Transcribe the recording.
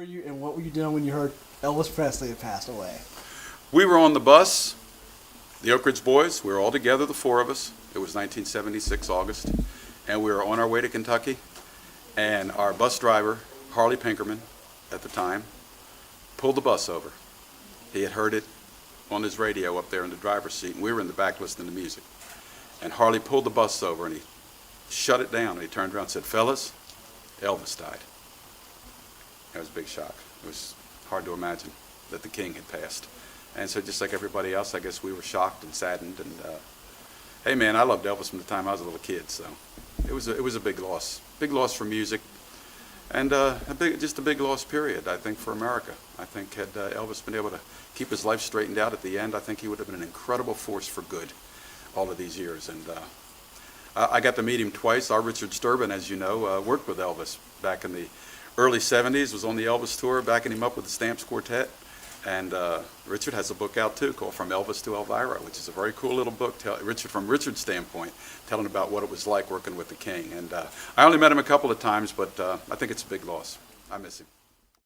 were you and what were you doing when you heard Elvis Presley had passed away? We were on the bus, the Oak Ridge Boys. We were all together, the four of us. It was 1976, August. And we were on our way to Kentucky. And our bus driver, Harley Pinkerman, at the time, pulled the bus over. He had heard it on his radio up there in the driver's seat, and we were in the back listening to music. And Harley pulled the bus over, and he shut it down, and he turned around and said, "Fellas, Elvis died." That was a big shock. It was hard to imagine that the king had passed. And so just like everybody else, I guess we were shocked and saddened. And hey, man, I loved Elvis from the time I was a little kid, so it was a big loss for music, and just a big loss period, I think, for America. I think had Elvis been able to keep his life straightened out at the end, I think he would have been an incredible force for good all of these years. And I got to meet him twice. Our Richard Sturban, as you know, worked with Elvis back in the early 70s, was on the Elvis tour, backing him up with the Stamps Quartet. And Richard has a book out too called From Elvis to Elvira, which is a very cool little book, from Richard's standpoint, telling about what it was like working with the king. And I only met him a couple of times, but I think it's a big loss. I miss him.